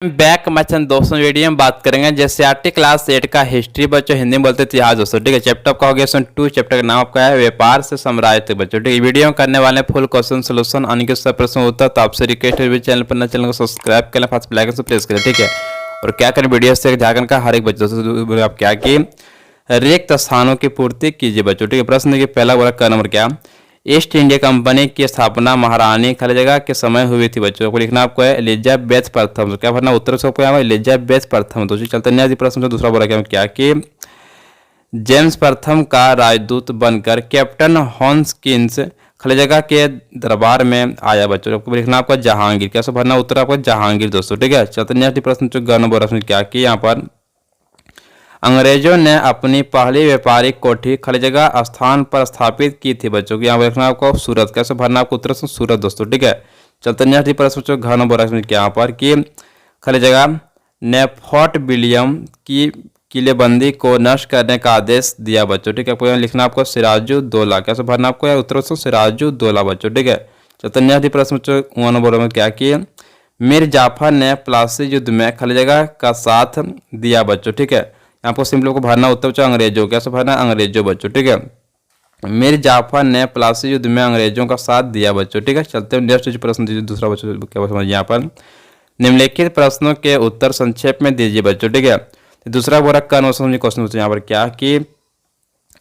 Back मचन दोस्तों video में बात करेंगे जैसे आरटी क्लास 8 का हिस्ट्री बच्चों हिंदी में बोलते इतिहास दोस्तों। ठीक है, चैप्टर आपका हो गया 2। चैप्टर का नाम आपका है व्यापार से साम्राज्य तक बच्चों। ठीक है, वीडियो में करने वाले फुल क्वेश्चन सोल्यूशन आने के सब प्रश्न उत्तर। तो आपसे रिक्वेस्ट है चैनल पर चैनल को सब्सक्राइब करें, फास्ट बेल आइकन से प्रेस करें। ठीक है, और क्या करें वीडियो से झारखंड का हर एक बच्चों से आप क्या कि रिक्त स्थानों की पूर्ति कीजिए बच्चों। ठीक है, प्रश्न देखिए पहला बोला का नंबर क्या, ईस्ट इंडिया कंपनी की स्थापना महारानी खाली जगह के समय हुई थी बच्चों। को लिखना आपको है एलिजाबेथ प्रथम। तो क्या भरना उत्तर से आपको यहाँ एलिजाबेथ प्रथम। तो चलते हैं प्रश्न से दूसरा बोला क्या कि जेम्स प्रथम का राजदूत बनकर कैप्टन हॉन्सकिंस खाली जगह के दरबार में आया बच्चों। आपको लिखना आपका जहांगीर। कैसे भरना उत्तर आपका जहांगीर दोस्तों। ठीक है, चलते हैं प्रश्न जो गण बोला क्या कि यहाँ पर अंग्रेजों ने अपनी पहली व्यापारिक कोठी खाली जगह स्थान पर स्थापित की थी बच्चों की। यहाँ पर लिखना आपको सूरत। कैसे भरना आपको उत्तर सूरत दोस्तों। ठीक है, चलते हैं प्रश्न घन बोरा यहाँ पर कि खाली जगह ने फोर्ट विलियम की किलेबंदी को नष्ट करने का आदेश दिया बच्चों। ठीक है, आपको लिखना आपको सिराजुद्दौला। कैसे भरना आपको उत्तर सिराजुद्दौला बच्चों। ठीक है, चलते हैं प्रश्न बोरा में क्या कि मीर जाफर ने प्लासी युद्ध में खाली जगह का साथ दिया बच्चों। ठीक है, आपको सिंपल को भरना उत्तर अंग्रेजों। कैसे भरना अंग्रेजों बच्चों। ठीक है, मीर जाफर ने प्लासी युद्ध में अंग्रेजों का साथ दिया बच्चों। ठीक है, चलते हैं नेक्स्ट प्रश्न दूसरा बच्चों क्या समझिए यहाँ पर निम्नलिखित प्रश्नों के उत्तर संक्षेप में दीजिए बच्चों। ठीक है, दूसरा बोरा क्वेश्चन यहाँ पर क्या कि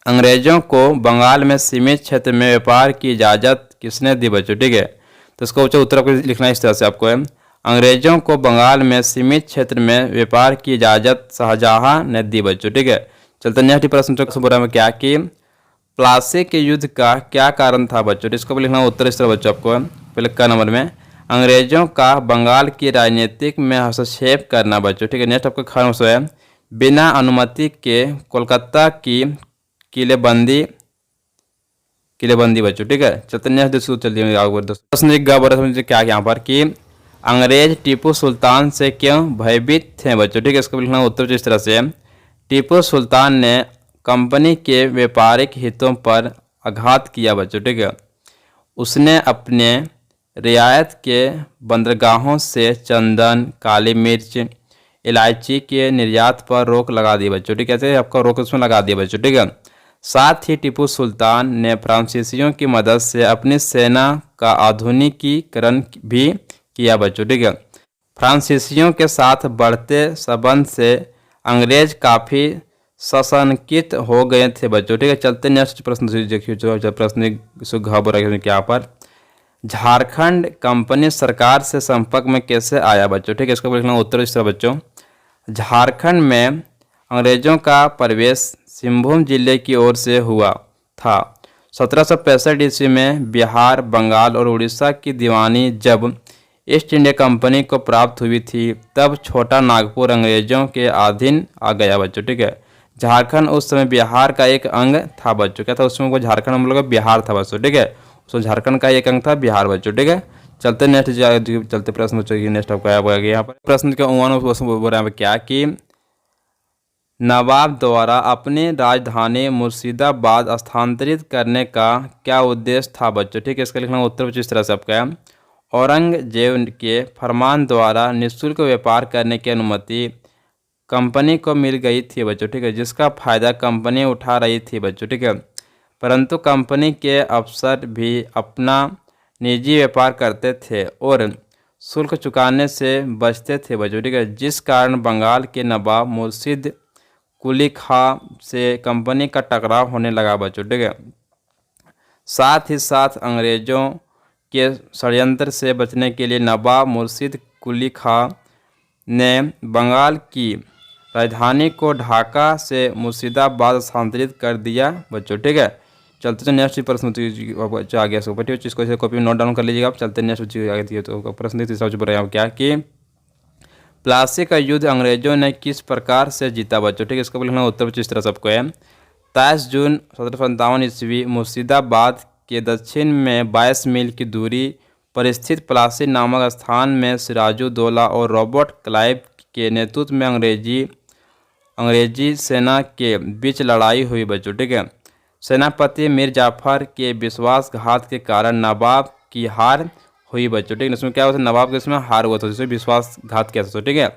अंग्रेजों को बंगाल में सीमित क्षेत्र में व्यापार की इजाज़त किसने दी बच्चों। ठीक है, तो इसका उत्तर आपको लिखना इस तरह से आपको है अंग्रेजों को बंगाल में सीमित क्षेत्र में व्यापार की इजाज़त शाहजहां ने दी बच्चों। ठीक है, चलते हैं प्रश्न बोरा में क्या कि प्लासी के युद्ध का क्या कारण था बच्चों। इसको भी लिखना उत्तर इस तरह बच्चों आपको पहले का नंबर में अंग्रेजों का बंगाल की राजनीतिक में हस्तक्षेप करना बच्चों। ठीक है, नेक्स्ट आपका खान है बिना अनुमति के कोलकाता की किलेबंदी बच्चों। ठीक है, चलते हैं चलिए क्या यहाँ पर कि अंग्रेज टीपू सुल्तान से क्यों भयभीत थे बच्चों। ठीक है, इसको लिखना उत्तर इस तरह से टीपू सुल्तान ने कंपनी के व्यापारिक हितों पर आघात किया बच्चों। ठीक है, उसने अपने रियायत के बंदरगाहों से चंदन, काली मिर्च, इलायची के निर्यात पर रोक लगा दी बच्चों। ठीक है, आपका रोक उसमें लगा दिया बच्चों। ठीक है, साथ ही टीपू सुल्तान ने फ्रांसीसियों की मदद से अपनी सेना का आधुनिकीकरण भी किया बच्चों। ठीक है, फ्रांसीसियों के साथ बढ़ते संबंध से अंग्रेज काफ़ी सशंकित हो गए थे बच्चों। ठीक है, चलते नेक्स्ट प्रश्न देखिए जो प्रश्न क्या पर झारखंड कंपनी सरकार से संपर्क में कैसे आया बच्चों। ठीक है, इसका लिखना उत्तर इस तरह बच्चों झारखंड में अंग्रेजों का प्रवेश सिंहभूम जिले की ओर से हुआ था। 1765 ईस्वी में बिहार, बंगाल और उड़ीसा की दीवानी जब ईस्ट इंडिया कंपनी को प्राप्त हुई थी तब छोटा नागपुर अंग्रेजों के अधीन आ गया बच्चों। ठीक है, झारखंड उस समय बिहार का एक अंग था बच्चों। क्या था उसमें वो झारखंड हम लोग बिहार था बच्चों। ठीक है, उसमें झारखंड का एक अंग था बिहार बच्चों। ठीक है, चलते नेक्स्ट चलते प्रश्न बच्चों की नेक्स्ट आपको यहाँ पर प्रश्न के बोल रहे हैं क्या कि नवाब द्वारा अपनी राजधानी मुर्शिदाबाद स्थानांतरित करने का क्या उद्देश्य था बच्चों। ठीक है, इसका लिखना उत्तर इस तरह से आपका औरंगजेब के फरमान द्वारा निःशुल्क व्यापार करने की अनुमति कंपनी को मिल गई थी बच्चों। ठीक है, जिसका फायदा कंपनी उठा रही थी बच्चों। ठीक है, परंतु कंपनी के अफसर भी अपना निजी व्यापार करते थे और शुल्क चुकाने से बचते थे बच्चों। ठीक है, जिस कारण बंगाल के नवाब मुर्शिद कुली खां से कंपनी का टकराव होने लगा बच्चों। ठीक है, साथ ही साथ अंग्रेजों के षड्यंत्र से बचने के लिए नवाब मुर्शिद कुली खां ने बंगाल की राजधानी को ढाका से मुर्शिदाबाद स्थानांतरित कर दिया बच्चों। ठीक है, चलते तो नेक्स्ट प्रश्न आ गया इसको इसे कॉपी नोट डाउन कर लीजिएगा आप। चलते नेक्स्ट आगे तो प्रश्न क्या कि प्लासी का युद्ध अंग्रेजों ने किस प्रकार से जीता बच्चों। ठीक है, इसका लिखना उत्तर इस तरह सबको है 23 जून 1757 ईस्वी मुर्शिदाबाद के दक्षिण में 22 मील की दूरी पर स्थित प्लासी नामक स्थान में सिराजुद्दौला और रॉबर्ट क्लाइव के नेतृत्व में अंग्रेजी सेना के बीच लड़ाई हुई बच्चों। ठीक है, सेनापति मीर जाफर के विश्वासघात के कारण नवाब की हार हुई बच्चों, ठीक है। इसमें क्या हुआ था, नवाब के इसमें हार हुआ था, जिसमें विश्वासघात किया था, ठीक है।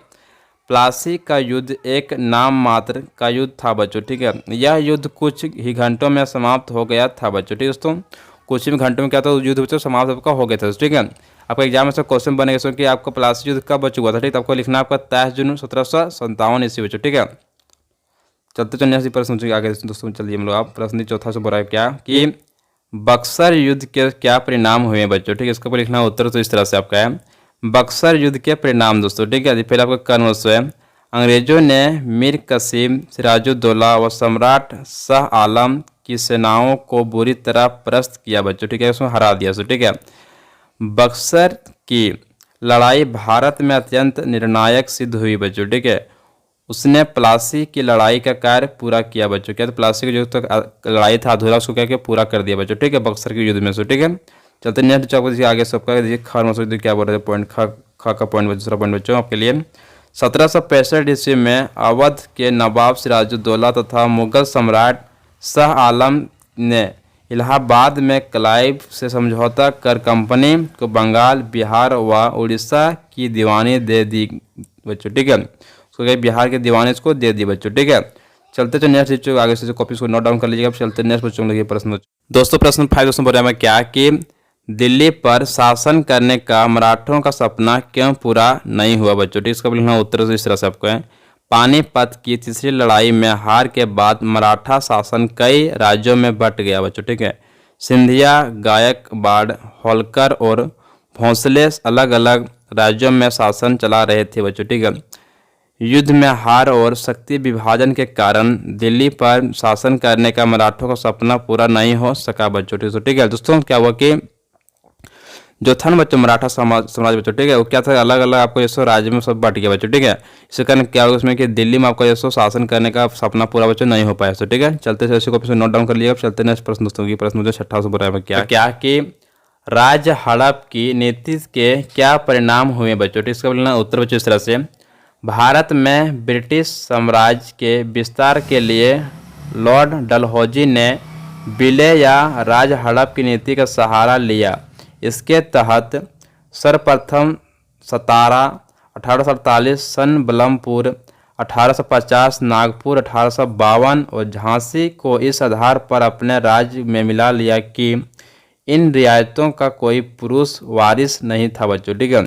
प्लासी का युद्ध एक नाम मात्र का युद्ध था बच्चों, ठीक है। यह युद्ध कुछ ही घंटों में समाप्त हो गया था बच्चों, ठीक है दोस्तों। कुछ ही घंटों में क्या था, युद्ध बच्चों समाप्त आपका हो गया था, ठीक है। आपका एग्जाम में से क्वेश्चन बनेगा इसमें कि आपका प्लासी युद्ध कब बच्चों हुआ था, ठीक है। आपको लिखना आपका 23 जून 1757 ईस्वी बच्चों, ठीक है। चलते चलिए प्रश्न आगे दोस्तों, चलिए हम लोग आप प्रश्न चौथा से बुरा क्या कि बक्सर युद्ध के क्या परिणाम हुए बच्चों, ठीक है। इसका लिखना उत्तर तो इस तरह से आपका है, बक्सर युद्ध के परिणाम दोस्तों, ठीक है। पहले आपका कर्मश है, अंग्रेजों ने मीर कासिम, सिराजुद्दौला व सम्राट शाह आलम की सेनाओं को बुरी तरह परास्त किया बच्चों, ठीक है। उसमें हरा दिया, ठीक है। बक्सर की लड़ाई भारत में अत्यंत निर्णायक सिद्ध हुई बच्चों, ठीक है। उसने प्लासी की लड़ाई का कार्य पूरा किया बच्चों, क्या तो प्लासी की जो तक लड़ाई था अधूरा, उसको क्या किया, पूरा कर दिया बच्चों, ठीक है, बक्सर के युद्ध में से, ठीक है। चलते नेक्स्ट चौक देखिए आगे सबका देखिए खान मसूद क्या बोल रहे हैं, पॉइंट खा का पॉइंट दूसरा पॉइंट बच्चों आपके लिए। 1765 ईस्वी में अवध के नवाब सिराजुद्दौला तथा मुगल सम्राट शाह आलम ने इलाहाबाद में क्लाइव से समझौता कर कंपनी को बंगाल, बिहार व उड़ीसा की दीवानी दे दी बच्चों, ठीक है। उसको क्या बिहार के दीवानी इसको दे दी बच्चों, ठीक है। चलते तो नेक्स्ट बच्चों आगे से कॉपी को नोट डाउन कर लीजिएगा। चलते नेक्स्ट बच्चों लगे प्रश्न दोस्तों, प्रश्न 5 दोस्तों बोल रहे हैं क्या कि दिल्ली पर शासन करने का मराठों का सपना क्यों पूरा नहीं हुआ बच्चों, ठीक। इसका लिखना उत्तर तो इस तरह से आपको है, पानीपत की तीसरी लड़ाई में हार के बाद मराठा शासन कई राज्यों में बंट गया बच्चों, ठीक है। सिंधिया, गायकवाड़, होलकर और भोंसले अलग अलग राज्यों में शासन चला रहे थे बच्चों, ठीक है। युद्ध में हार और शक्ति विभाजन के कारण दिल्ली पर शासन करने का मराठों का सपना पूरा नहीं हो सका बच्चों, ठीक है। दोस्तों क्या हुआ कि जो था ना बच्चों मराठा समाज बच्चों, ठीक है, वो क्या था, अलग अलग आपको जैसो राज्य में सब बांट गया बच्चों, ठीक है। इसके कारण क्या हुआ उसमें कि दिल्ली में आपका जैसो शासन करने का सपना पूरा बच्चों नहीं हो पाया, ठीक है। चलते से को नोट डाउन कर लिया। चलते नेक्स्ट प्रश्न दोस्तों की प्रश्न मुझे छठा से बुरा क्या कि राज हड़प की नीति के क्या परिणाम हुए बच्चों, ठीक। इसका बोलना उत्तर बच्चों इस तरह से, भारत में ब्रिटिश साम्राज्य के विस्तार के लिए लॉर्ड डलहौजी ने विलय या राज हड़प की नीति का सहारा लिया। इसके तहत सर्वप्रथम सतारा 1848, सनबलमपुर 1850, नागपुर 1852 और झांसी को इस आधार पर अपने राज्य में मिला लिया कि इन रियायतों का कोई पुरुष वारिस नहीं था बच्चों, ठीक है।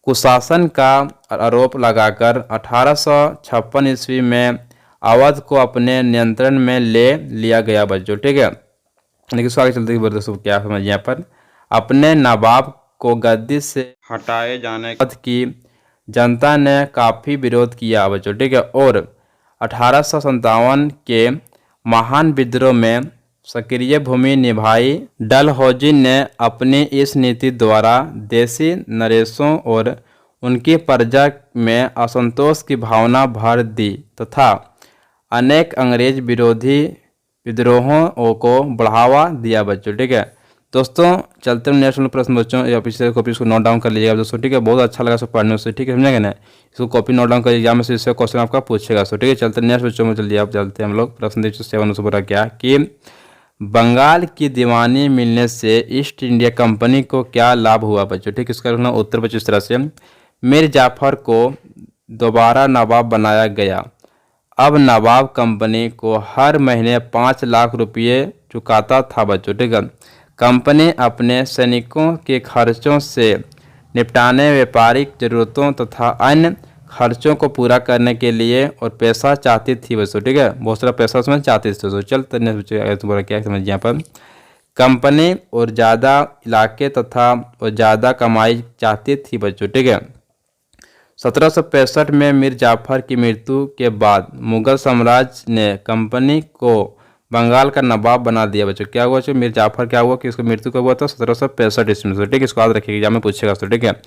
कुशासन का आरोप लगाकर 1856 ईस्वी में अवध को अपने नियंत्रण में ले लिया गया बच्चों, ठीक है। लेकिन इसको आगे चलते दोस्तों क्या समझ यहाँ पर, अपने नवाब को गद्दी से हटाए जाने की जनता ने काफ़ी विरोध किया बच्चों, ठीक है। और 1857 के महान विद्रोह में सक्रिय भूमि निभाई। डलहौजी ने अपनी इस नीति द्वारा देशी नरेशों और उनकी प्रजा में असंतोष की भावना भर दी तथा अनेक अंग्रेज विरोधी विद्रोहों को बढ़ावा दिया बच्चों, ठीक है। दोस्तों चलते हैं नेक्स्ट प्रश्न बच्चों, या पिछले कॉपी इसको नोट डाउन कर लीजिएगा दोस्तों, ठीक है। बहुत अच्छा लगा सब पढ़ने से, ठीक है, समझेंगे ना। इसको कॉपी नोट डाउन कर एग्जाम में से इससे क्वेश्चन आपका पूछेगा सो, ठीक है। चलते हैं नेक्स्ट बच्चों में, चलिए आप चलते हैं हम लोग प्रश्न देखिए 7 से पूरा क्या कि बंगाल की दीवानी मिलने से ईस्ट इंडिया कंपनी को क्या लाभ हुआ बच्चों, ठीक। इसका उत्तर बच्चों इस तरह से, मीर जाफर को दोबारा नवाब बनाया गया। अब नवाब कंपनी को हर महीने 5 लाख रुपये चुकाता था बच्चों, ठीक है। कंपनी अपने सैनिकों के खर्चों से निपटाने, व्यापारिक जरूरतों तथा अन्य खर्चों को पूरा करने के लिए और पैसा चाहती थी बच्चों, ठीक है। बहुत सारा पैसा उसमें चाहती थी दोस्तों। चलते बच्चों तुम्हारा क्या समझ यहाँ पर, कंपनी और ज़्यादा इलाके तथा और ज़्यादा कमाई चाहती थी बच्चों, ठीक है। 1765 में मीर जाफर की मृत्यु के बाद मुगल साम्राज्य ने कंपनी को बंगाल का नवाब बना दिया बच्चों। क्या हुआ मीर जाफर क्या हुआ कि इसकी मृत्यु कब हुआ था, 1765 ईस्वी में, ठीक है। इसको याद रखिएगा, एग्जाम में पूछेगा तो, ठीक है।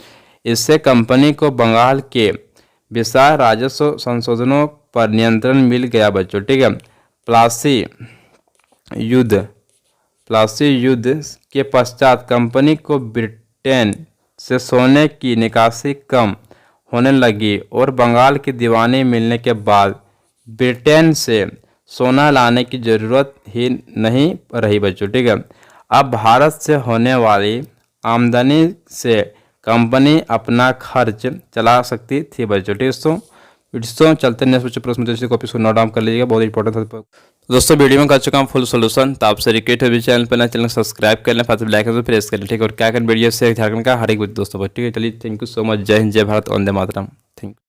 इससे कंपनी को बंगाल के विशाल राजस्व संशोधनों पर नियंत्रण मिल गया बच्चों, ठीक है। प्लासी युद्ध के पश्चात कंपनी को ब्रिटेन से सोने की निकासी कम होने लगी और बंगाल की दीवानी मिलने के बाद ब्रिटेन से सोना लाने की जरूरत ही नहीं रही बच्चों, ठीक है। अब भारत से होने वाली आमदनी से कंपनी अपना खर्च चला सकती थी बच्चों। ठीक है दोस्तों चलते हैं नेक्स्ट प्रश्न, जैसे कॉपी को नोट डाउन कर लीजिएगा, बहुत इंपॉर्टेंट था दोस्तों। वीडियो में कर चुका हूँ फुल सोल्यूशन, तो आपसे रिक्वेस्ट है चैनल पर ना, चैनल सब्सक्राइब कर लें, साथ में लाइक पर प्रेस कर लें। ठीक है, और क्या करें वीडियो से झारखंड का हर एक दोस्तों पर। ठीक है, चलिए थैंक यू सो मच। जय हिंद, जय भारत, वंदे मातरम। Thank you.